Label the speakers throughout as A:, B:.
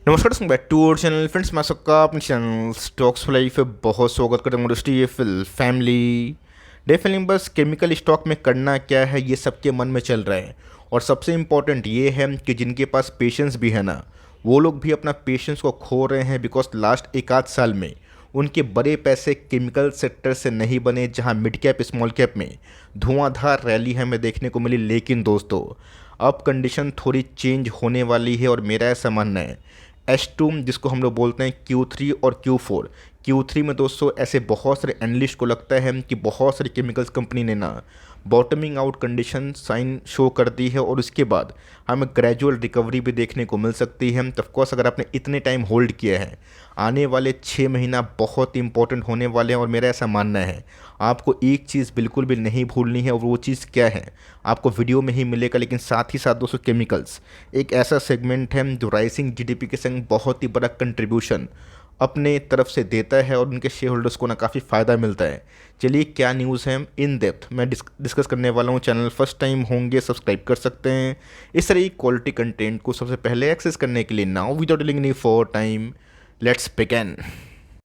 A: नमस्कार दोस्तों, back to our channel friends. मैं सबका अपने चैनल स्टॉक्स फॉर लाइफ पे बहुत स्वागत करता हूँ। दोस्तों, ये फिल फैमिली डे फिलिंग बस केमिकल स्टॉक में करना क्या है ये सबके मन में चल रहा है। और सबसे इम्पोर्टेंट ये है कि जिनके पास पेशेंस भी है ना, वो लोग भी अपना पेशेंस को खो रहे हैं। बिकॉज लास्ट एक आध साल में उनके बड़े पैसे केमिकल सेक्टर से नहीं बने, जहां मिड कैप स्मॉल कैप में धुआंधार रैली हमें देखने को मिली। लेकिन दोस्तों, अब कंडीशन थोड़ी चेंज होने वाली है और मेरा ऐसा मानना है H2 जिसको हम लोग बोलते हैं Q3 और Q4। Q3 में दोस्तों ऐसे बहुत सारे एनालिस्ट को लगता है कि बहुत सारी केमिकल्स कंपनी ने ना bottoming out condition sign show कर दी है और उसके बाद हमें ग्रेजुअल रिकवरी भी देखने को मिल सकती है। तो ऑफकोर्स अगर आपने इतने टाइम होल्ड किया है, आने वाले 6 महीना बहुत इंपॉर्टेंट होने वाले हैं। और मेरा ऐसा मानना है आपको एक चीज़ बिल्कुल भी नहीं भूलनी है, और वो चीज़ क्या है आपको वीडियो में ही मिलेगा। लेकिन साथ ही साथ दोस्तों, केमिकल्स एक ऐसा सेगमेंट है जो राइजिंग जीडीपी के संग बहुत ही बड़ा कंट्रीब्यूशन अपने तरफ से देता है और उनके शेयर होल्डर्स को ना काफ़ी फ़ायदा मिलता है। चलिए, क्या न्यूज़ है इन डेप्थ मैं डिस्कस करने वाला हूँ। चैनल फर्स्ट टाइम होंगे सब्सक्राइब कर सकते हैं इस तरह की क्वालिटी कंटेंट को सबसे पहले एक्सेस करने के लिए। Now without delaying any for time, let's begin.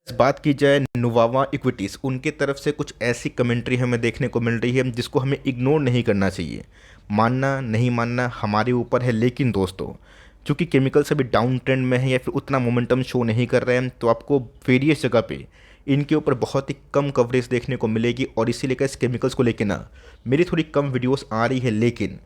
A: बात की जाए नुवावा इक्विटीज़, उनके तरफ से कुछ ऐसी कमेंट्री हमें देखने को मिल रही है जिसको हमें इग्नोर नहीं करना चाहिए। मानना नहीं मानना हमारे ऊपर है। लेकिन दोस्तों, चूँकि केमिकल्स अभी डाउन ट्रेंड में है या फिर उतना मोमेंटम शो नहीं कर रहे हैं, तो आपको वेरियस जगह पे इनके ऊपर बहुत ही कम कवरेज देखने को मिलेगी। और इसीलिए इस केमिकल्स को लेकर ना मेरी थोड़ी कम वीडियोस आ रही है। लेकिन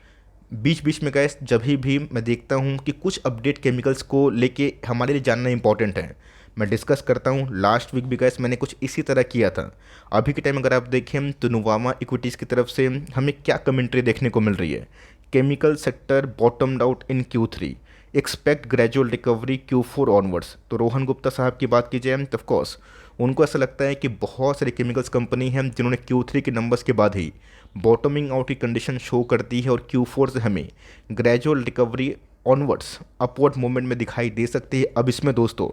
A: बीच बीच में गैस जब भी मैं देखता हूँ कि कुछ अपडेट केमिकल्स को लेके हमारे लिए जानना इंपॉर्टेंट है, मैं डिस्कस करता हूँ। लास्ट वीक भी गैस मैंने कुछ इसी तरह किया था। अभी के टाइम अगर आप देखें तो नुवामा इक्विटीज़ की तरफ से हमें क्या कमेंट्री देखने को मिल रही है। Chemical sector बॉटम्ड out in Q3, expect gradual recovery Q4 onwards. तो रोहन गुप्ता साहब की बात की जाए तो ऑफकोर्स उनको ऐसा लगता है कि बहुत सारी केमिकल्स कंपनी हैं जिन्होंने Q3 के नंबर्स के बाद ही बॉटमिंग आउट की कंडीशन शो करती है और Q4 से हमें gradual recovery onwards upward movement में दिखाई दे सकती है। अब इसमें दोस्तों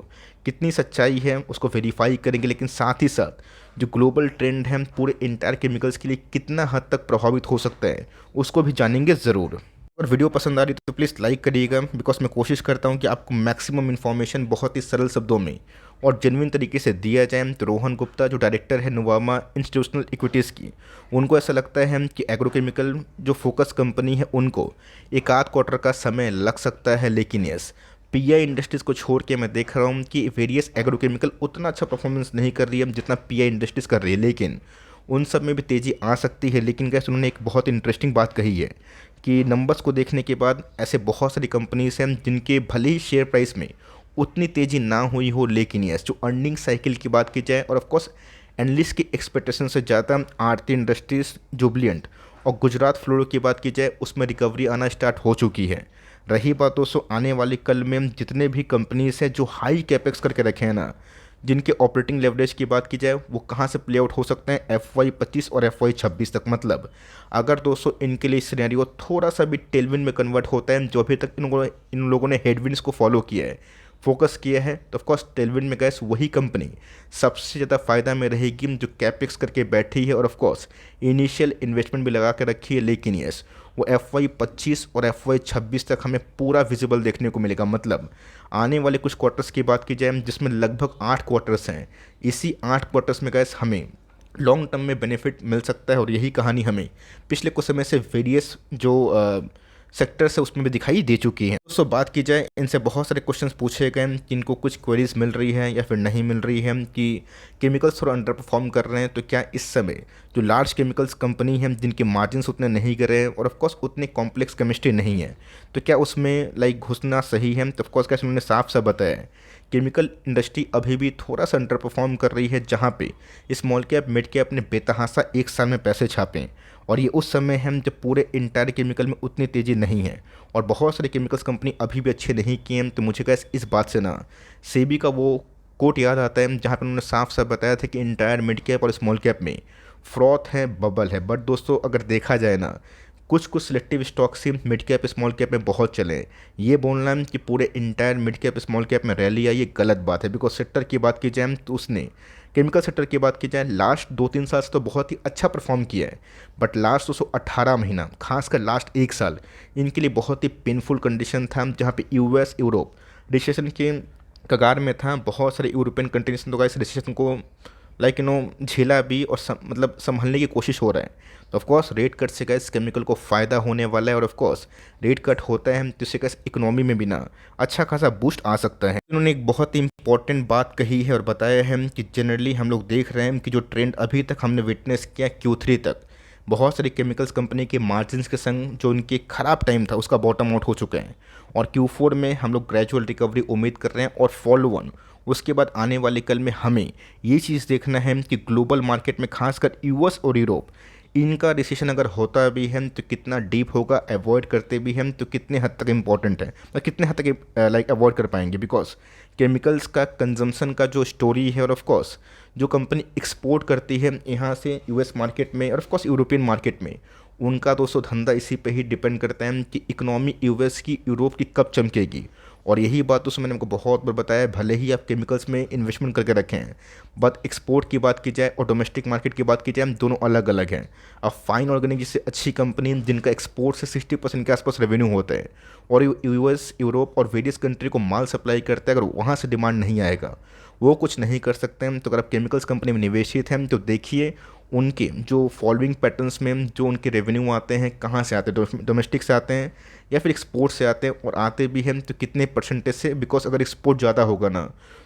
A: कितनी सच्चाई है उसको वेरीफाई करेंगे, लेकिन साथ ही साथ जो ग्लोबल ट्रेंड है पूरे इंटायर केमिकल्स के लिए कितना हद तक प्रभावित हो सकता है उसको भी जानेंगे ज़रूर। अगर वीडियो पसंद आ रही तो प्लीज़ लाइक करिएगा। बिकॉज मैं कोशिश करता हूँ कि आपको मैक्सिमम इन्फॉर्मेशन बहुत ही सरल शब्दों में और जेन्युइन तरीके से दिया जाए। तो रोहन गुप्ता जो डायरेक्टर है नुवामा इंस्टीट्यूशनल इक्विटीज़ की, उनको ऐसा लगता है कि एग्रोकेमिकल जो फोकस कंपनी है उनको एक आध क्वार्टर का समय लग सकता है। लेकिन यस, पीआई इंडस्ट्रीज़ को छोड़ के मैं देख रहा हूँ कि वेरियस एग्रोकेमिकल उतना अच्छा परफॉर्मेंस नहीं कर रही है जितना पीआई इंडस्ट्रीज़ कर रही है। लेकिन उन सब में भी तेज़ी आ सकती है। लेकिन गैस उन्होंने एक बहुत इंटरेस्टिंग बात कही है कि नंबर्स को देखने के बाद ऐसे बहुत सारी कंपनीज हैं जिनके भले ही शेयर प्राइस में उतनी तेज़ी ना हुई हो, लेकिन यस जो अर्निंग साइकिल की बात की जाए और ऑफकोर्स एनालिस्ट की एक्सपेक्टेशन से ज़्यादा आरती इंडस्ट्रीज़, जुबलियंट और गुजरात फ्लोरो की बात की जाए उसमें रिकवरी आना स्टार्ट हो चुकी है। रही बात दोस्तों आने वाली कल में जितने भी कंपनीज हैं जो हाई कैपेक्स करके रखे हैं ना, जिनके ऑपरेटिंग लेवरेज की बात की जाए वो कहाँ से प्ले आउट हो सकते हैं FY25 और FY26 तक। मतलब अगर दोस्तों इनके लिए सिनेरियो थोड़ा सा भी टेलविन में कन्वर्ट होता है, जो अभी तक इन लोगों ने हेडविंड्स को फॉलो किया है, फोकस किया है, तो ऑफकोर्स टेलविन में गैस वही कंपनी सबसे ज़्यादा फ़ायदा में रहेगी जो कैपेक्स करके बैठी है और ऑफकोर्स इनिशियल इन्वेस्टमेंट भी लगा के रखी है। लेकिन यस वो FY25 और FY26 तक हमें पूरा विजिबल देखने को मिलेगा। मतलब आने वाले कुछ क्वार्टर्स की बात की जाए जिसमें लगभग 8 क्वार्टर्स हैं, इसी 8 क्वार्टर्स में गैस हमें लॉन्ग टर्म में बेनिफिट मिल सकता है। और यही कहानी हमें पिछले कुछ समय से वेरियस जो सेक्टर्स है उसमें भी दिखाई दे चुकी है। दोस्तों बात की जाए, इनसे बहुत सारे क्वेश्चंस पूछे गए जिनको कुछ क्वेरीज मिल रही है या फिर नहीं मिल रही है कि केमिकल्स थोड़ा अंडर परफॉर्म कर रहे हैं, तो क्या इस समय जो लार्ज केमिकल्स कंपनी हैं जिनके मार्जिन्स उतने नहीं गिरे हैं और ऑफकोर्स उतनी कॉम्प्लेक्स केमिस्ट्री नहीं है, तो क्या उसमें लाइक घुसना सही है। तो ऑफकोर्स कैसे उन्होंने साफ साफ बताया है केमिकल इंडस्ट्री अभी भी थोड़ा सा अंडर परफॉर्म कर रही है, जहाँ पे स्मॉल कैप मिड कैप ने बेतहासा एक साल में पैसे छापे। और ये उस समय है जब पूरे इंटायर केमिकल में उतनी तेज़ी नहीं है और बहुत सारे केमिकल्स कंपनी अभी भी अच्छे नहीं किए हैं। तो मुझे कैसे इस बात से ना सेबी का वो कोट याद आता है जहाँ पर उन्होंने साफ साफ बताया था कि इंटायर मिड कैप और स्मॉल कैप में फ्रॉथ है, बबल है। बट दोस्तों अगर देखा जाए ना, कुछ कुछ सिलेक्टिव स्टॉक्स ही मिड कैप स्मॉल कैप में बहुत चले हैं। ये बोलना है कि पूरे entire mid cap small cap में रैली आई, ये गलत बात है। बिकॉज सेक्टर की बात की जाए तो उसने केमिकल सेक्टर की बात की जाए लास्ट 2-3 साल से तो बहुत ही अच्छा परफॉर्म किया है। बट लास्ट 218 महीना, खासकर लास्ट एक साल, इनके लिए बहुत ही पेनफुल कंडीशन था, जहाँ पे US यूरोप रिसेशन के कगार में था। बहुत सारे यूरोपियन कंट्रीज ने तो गाइस रिसेशन को झेला भी और मतलब संभलने की कोशिश हो रहा है। तो ऑफकोर्स रेट कट से गैस केमिकल को फ़ायदा होने वाला है, और ऑफकोर्स रेट कट होता है तो इससे गैस इकोनॉमी में भी ना अच्छा खासा बूस्ट आ सकता है। उन्होंने एक बहुत ही इंपॉर्टेंट बात कही है और बताया है कि जनरली हम लोग देख रहे हैं कि जो ट्रेंड अभी तक हमने विटनेस किया Q3 तक, बहुत सारी केमिकल्स कंपनी के मार्जिन्स के संग जो उनके ख़राब टाइम था उसका बॉटम आउट हो चुके हैं, और Q4 में हम लोग ग्रेजुअल रिकवरी उम्मीद कर रहे हैं। और फॉलो वन उसके बाद आने वाले कल में हमें ये चीज़ देखना है कि ग्लोबल मार्केट में खासकर यूएस और यूरोप, इनका रिसेशन अगर होता भी है तो कितना डीप होगा, अवॉइड करते भी हैं तो कितने हद तक इम्पॉर्टेंट है, मतलब कितने हद तक अवॉइड कर पाएंगे। बिकॉज केमिकल्स का कंजम्पशन का जो स्टोरी है, और ऑफ कोर्स जो कंपनी एक्सपोर्ट करती है यहाँ से यूएस मार्केट में और ऑफ कोर्स यूरोपियन मार्केट में, उनका दोस्तों धंधा इसी पे ही डिपेंड करता है कि इकोनॉमी यूएस की यूरोप की कब चमकेगी। और यही बात दोस्तों मैंने आपको बहुत बार बताया है, भले ही आप केमिकल्स में इन्वेस्टमेंट करके रखें हैं, बट एक्सपोर्ट की बात की जाए और डोमेस्टिक मार्केट की बात की जाए, दोनों अलग अलग हैं। अब फाइन ऑर्गेनिक जैसे अच्छी कंपनी जिनका एक्सपोर्ट से 60% के आसपास रेवेन्यू होता है, और यूएस यूरोप और वेरियस कंट्री को माल सप्लाई करता है, अगर वहाँ से डिमांड नहीं आएगा वो कुछ नहीं कर सकते हैं। तो अगर आप केमिकल्स कंपनी में निवेशित हैं तो देखिए उनके जो फॉलोइंग पैटर्न्स में जो उनके रेवेन्यू आते हैं कहाँ से आते हैं, डोमेस्टिक से आते हैं या फिर एक्सपोर्ट से आते हैं, और आते भी हैं तो कितने परसेंटेज से। बिकॉज अगर एक्सपोर्ट ज़्यादा होगा ना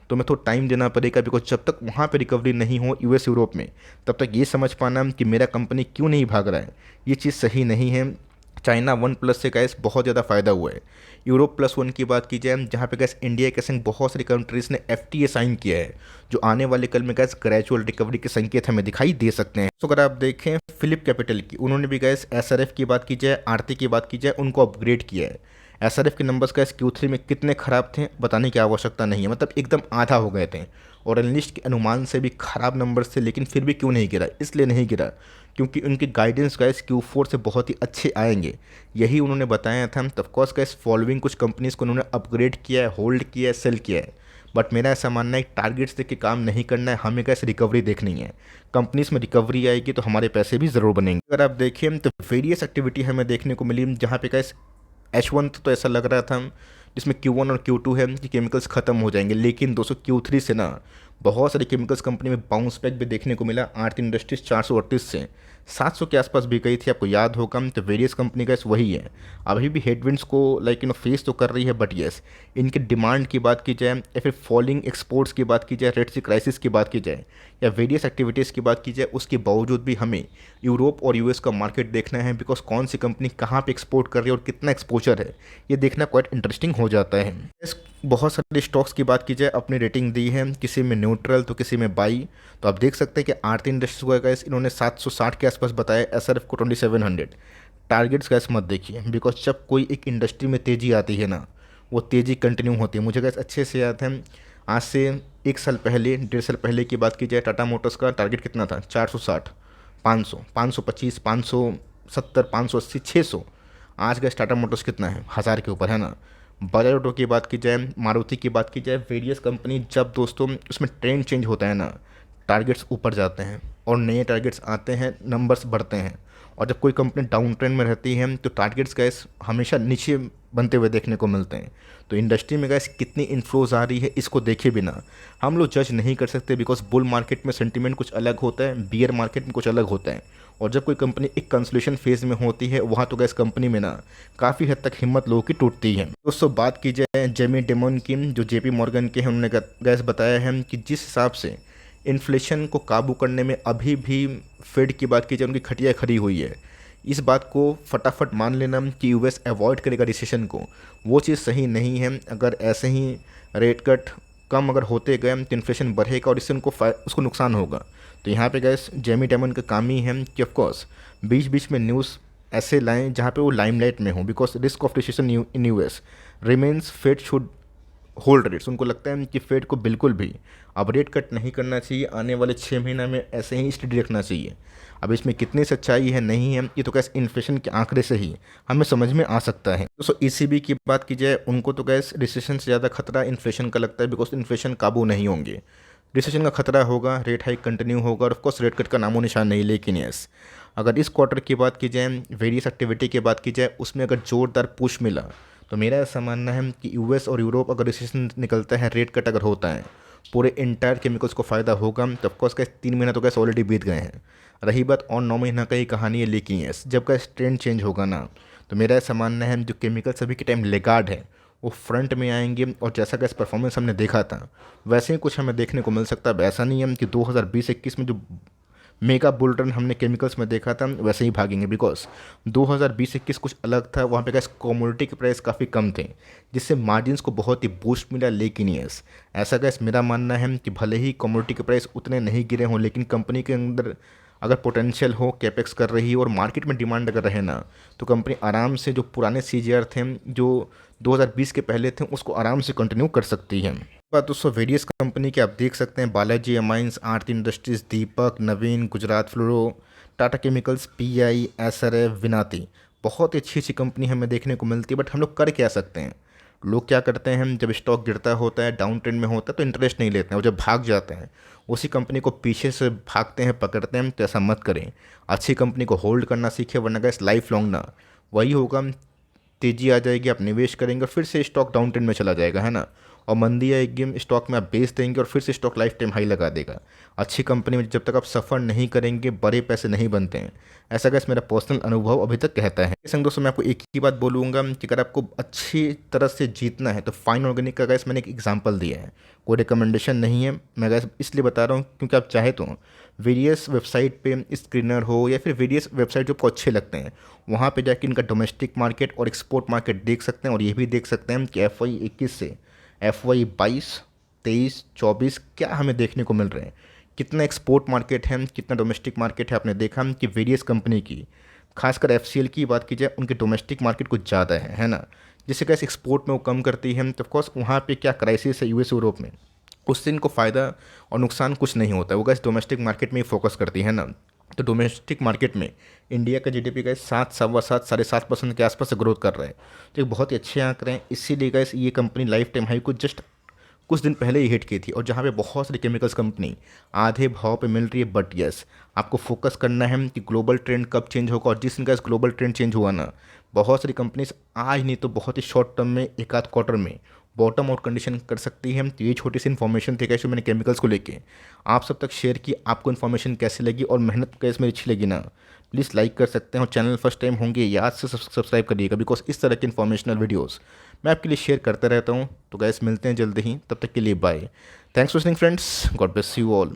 A: तो हमें थोड़ा टाइम देना पड़ेगा, बिकॉज जब तक वहाँ पे रिकवरी नहीं हो यूएस यूरोप में, तब तक ये समझ पाना कि मेरा कंपनी क्यों नहीं भाग रहा है, ये चीज़ सही नहीं है। चाइना 1+ से गैस बहुत ज़्यादा फ़ायदा हुआ है। यूरोप +1 की बात की जाए जहाँ पे गैस इंडिया के संग बहुत सारी कंट्रीज़ ने FTA साइन किया है, जो आने वाले कल में गैस ग्रेजुअल रिकवरी के संकेत हमें दिखाई दे सकते हैं। तो अगर आप देखें फिलिप कैपिटल की, उन्होंने भी गैस SRF की बात की जाए, आरती की बात की जाए, उनको अपग्रेड किया है। SRF के नंबर्स गैस Q3 में कितने ख़राब थे बताने की आवश्यकता नहीं है, मतलब एकदम आधा हो गए थे, और एनालिस्ट के अनुमान से भी ख़राब नंबर्स थे। लेकिन फिर भी क्यों नहीं गिरा, इसलिए नहीं गिरा क्योंकि उनके गाइडेंस गैस Q4 से बहुत ही अच्छे आएंगे, यही उन्होंने बताया था। तब कोर्स गैस फॉलोइंग कुछ कंपनीज़ को उन्होंने अपग्रेड किया है, होल्ड किया है, सेल किया है। बट मेरा ऐसा मानना है टारगेट्स देख के काम नहीं करना है, हमें कैसे रिकवरी देखनी है। कंपनीज में रिकवरी आएगी तो हमारे पैसे भी ज़रूर बनेंगे। अगर आप देखें तो वेरियस एक्टिविटी हमें देखने को मिली, जहाँ पे कैसे H1 तो ऐसा लग रहा था जिसमें Q1 और Q2 है कि केमिकल्स ख़त्म हो जाएंगे, लेकिन दोस्तों Q3 से ना बहुत सारी केमिकल्स कंपनी में बाउंस बैक भी देखने को मिला। आरती इंडस्ट्रीज 438 से 700 के आसपास भी गई थी, आपको याद होगा। तो वेरियस कंपनी का वही है, अभी भी हेडविंड्स को फेस तो कर रही है, बट येस इनकी डिमांड की बात की जाए या फिर फॉलिंग एक्सपोर्ट्स की बात की जाए, रेड सी क्राइसिस की बात की जाए या वेरियस एक्टिविटीज़ की बात की जाए, उसके बावजूद भी हमें यूरोप और यूएस का मार्केट देखना है। बिकॉज कौन सी कंपनी कहाँ पे एक्सपोर्ट कर रही है और कितना एक्सपोजर है, ये देखना क्वाइट इंटरेस्टिंग हो जाता है। बहुत सारे स्टॉक्स की बात की जाए अपनी रेटिंग दी है, किसी में न्यूट्रल तो किसी में बाई। तो आप देख सकते हैं कि आरती इंडस्ट्रीज को गैस इन्होंने 760 के आसपास बताया, SRF को 2700। टारगेट्स गैस मत देखिए, बिकॉज जब कोई एक इंडस्ट्री में तेज़ी आती है ना, वो तेज़ी कंटिन्यू होती है। मुझे गैस अच्छे से याद है, आज से 1 साल पहले 1.5 साल पहले की बात की जाए, टाटा मोटर्स का टारगेट कितना था, 460, 500, 525, 570, 580, 600। आज गैस टाटा मोटर्स कितना है, 1000 के ऊपर है ना। बजाज ऑटो की बात की जाए, मारुति की बात की जाए, वेरियस कंपनी जब दोस्तों उसमें ट्रेंड चेंज होता है ना, टारगेट्स ऊपर जाते हैं और नए टारगेट्स आते हैं, नंबर्स बढ़ते हैं। और जब कोई कंपनी डाउन ट्रेंड में रहती है तो टारगेट्स गैस हमेशा नीचे बनते हुए देखने को मिलते हैं। तो इंडस्ट्री में गैस कितनी इन्फ्लोज आ रही है, इसको देखे बिना हम लोग जज नहीं कर सकते। बिकॉज बुल मार्केट में सेंटीमेंट कुछ अलग होता है, बियर मार्केट में कुछ अलग होता है। और जब कोई कंपनी एक कंसोलिडेशन फेज में होती है, वहाँ तो गैस कंपनी में ना काफ़ी हद तक हिम्मत लोगों की टूटती है। दोस्तों बात की जाए जेमी डिमोन की, जो JP मॉर्गन के हैं, उन्होंने गैस बताया है कि जिस हिसाब से इन्फ्लेशन को काबू करने में अभी भी फेड की बात की जाए उनकी खटिया खड़ी हुई है, इस बात को फटाफट मान लेना कि यूएस अवॉइड करेगा रिसेशन को, वो चीज़ सही नहीं है। अगर ऐसे ही रेट कट कम अगर होते गए तो इन्फ्लेशन बढ़ेगा और इससे उसको नुकसान होगा। तो यहाँ पे गैस जेमी डिमोन का काम ही है कि ऑफकोर्स बीच बीच में न्यूज़ ऐसे लाएं जहाँ पे वो लाइमलाइट में हो। Because risk of recession in US remains, Fed should hold rates. उनको लगता है कि फेड को बिल्कुल भी अब रेट कट नहीं करना चाहिए, आने वाले 6 महीना में ऐसे ही स्टडी रखना चाहिए। अब इसमें कितनी सच्चाई है नहीं है, ये तो गैस इन्फ्लेशन के आंकड़े से ही हमें समझ में आ सकता है। दोस्तों ECB की बात की जाए, उनको तो गैस रिसेशन से ज़्यादा खतरा इन्फ्लेशन का लगता है। बिकॉज इन्फ्लेशन काबू नहीं होंगे, रिसेशन का खतरा होगा, रेट हाइक कंटिन्यू होगा और ऑफकोर्स रेट कट का नामो निशान नहीं। लेकिन यस अगर इस क्वार्टर की बात की जाए, वेरियस एक्टिविटी की बात की जाए, उसमें अगर जोरदार पुश मिला तो मेरा ऐसा मानना है कि यूएस और यूरोप अगर रिसेशन निकलता है, रेट कट अगर होता है, पूरे इंटायर केमिकल्स को फ़ायदा होगा। तो ऑफकोर्स का 3 महीना तो कैसे ऑलरेडी बीत गए हैं। रही बात और 9 महीना का ही कहानी है, लेकिन यस जब का ट्रेंड चेंज होगा ना, तो मेरा ऐसा मानना है जो केमिकल्स अभी के टाइम लेगार्ड है वो फ्रंट में आएंगे। और जैसा कि इस परफॉर्मेंस हमने देखा था वैसे ही कुछ हमें देखने को मिल सकता है। ऐसा नहीं है कि 2020-21 में जो मेगा बुल रन हमने केमिकल्स में देखा था वैसे ही भागेंगे, बिकॉज 2020-21 कुछ अलग था। वहाँ पे गैस कमोडिटी के प्राइस काफ़ी कम थे, जिससे मार्जिन्स को बहुत ही बूस्ट मिला। लेकिन यस ऐसा गैस मेरा मानना है कि भले ही कमोडिटी के प्राइस उतने नहीं गिरे हों, लेकिन कंपनी के अंदर अगर पोटेंशियल हो, कैपेक्स कर रही है और मार्केट में डिमांड अगर रहे ना, तो कंपनी आराम से जो पुराने सीजीआर थे जो 2020 के पहले थे उसको आराम से कंटिन्यू कर सकती है। बात दोस्तों वेरियस कंपनी के आप देख सकते हैं, Balaji Amines, Aarti Industries, Deepak, Navin, Gujarat Fluoro, Tata Chemicals, PI, SRF, Vinati. बहुत ही अच्छी अच्छी कंपनी हमें देखने को मिलती है। बट हम लोग कर क्या सकते हैं? लोग क्या करते हैं, जब स्टॉक गिरता होता है, डाउन ट्रेंड में होता है, तो इंटरेस्ट नहीं लेते हैं और जब भाग जाते हैं उसी कंपनी को पीछे से भागते हैं, पकड़ते हैं। तो ऐसा मत करें, अच्छी कंपनी को होल्ड करना सीखें, वरना गैस लाइफ लॉन्ग ना वही होगा। तेज़ी आ जाएगी, आप निवेश करेंगे और फिर से स्टॉक डाउन ट्रेंड में चला जाएगा, है ना। और मंदी आएगी, स्टॉक में आप बेच देंगे और फिर से स्टॉक लाइफ टाइम हाई लगा देगा। अच्छी कंपनी में जब तक आप सफ़र नहीं करेंगे बड़े पैसे नहीं बनते हैं, ऐसा गैस मेरा पर्सनल अनुभव अभी तक कहता है। संग दोस्तों मैं आपको एक ही बात बोलूँगा कि अगर आपको अच्छी तरह से जीतना है तो फाइन ऑर्गेनिक का गैस मैंने एक एग्जाम्पल दिया है, कोई रिकमेंडेशन नहीं है। मैं गैस इसलिए बता रहा हूँ क्योंकि आप चाहे तो वेरियस वेबसाइट पे स्क्रीनर हो या फिर वेरियस वेबसाइट जो आपको अच्छे लगते हैं वहाँ पे जाके इनका डोमेस्टिक मार्केट और एक्सपोर्ट मार्केट देख सकते हैं। और ये भी देख सकते हैं कि FY 21 से FY 22, 23, 24 क्या हमें देखने को मिल रहे हैं, कितना एक्सपोर्ट मार्केट है, कितना डोमेस्टिक मार्केट है। आपने देखा कि वेरियस कंपनी की, खासकर FCL की बात की जाए, उनके डोमेस्टिक मार्केट कुछ ज़्यादा है ना, जिससे कैसे एक्सपोर्ट में वो कम करती है। तो ऑफकोर्स वहाँ पे क्या क्राइसिस है यूएस यूरोप में, उससे इनको फ़ायदा और नुकसान कुछ नहीं होता है। वो गैस डोमेस्टिक मार्केट में ही फोकस करती है ना। तो डोमेस्टिक मार्केट में इंडिया का जीडीपी गैस 7, 7.25, 7.5% के आसपास से ग्रोथ कर रहा है, तो एक बहुत ही अच्छे आंकड़े हैं। इसीलिए गैस ये कंपनी लाइफ टाइम हाई को जस्ट कुछ दिन पहले ही हिट की थी, और जहाँ पे बहुत सारी केमिकल्स कंपनी आधे भाव पे मिल रही है। बट यस आपको फोकस करना है कि ग्लोबल ट्रेंड कब चेंज होगा, और जिस दिन का इस ग्लोबल ट्रेंड चेंज हुआ ना, बहुत सारी कंपनीज आज नहीं तो बहुत ही शॉर्ट टर्म में, एक आध क्वार्टर में बॉटम आउट कंडीशन कर सकती है। तो ये छोटी सी इन्फॉर्मेशन थी कैसे मैंने केमिकल्स को लेके आप सब तक शेयर की। आपको इन्फॉर्मेशन कैसी लगी और मेहनत कैसे मेरी अच्छी लगी ना, प्लीज़ लाइक कर सकते हैं। और चैनल फर्स्ट टाइम होंगे याद से सब्सक्राइब करिएगा, बिकॉज इस तरह के इन्फॉर्मेशनल वीडियोस मैं आपके लिए शेयर करता रहता हूँ। तो गैस मिलते हैं जल्दी ही, तब तक के लिए bye. Thanks for listening friends, God bless you all.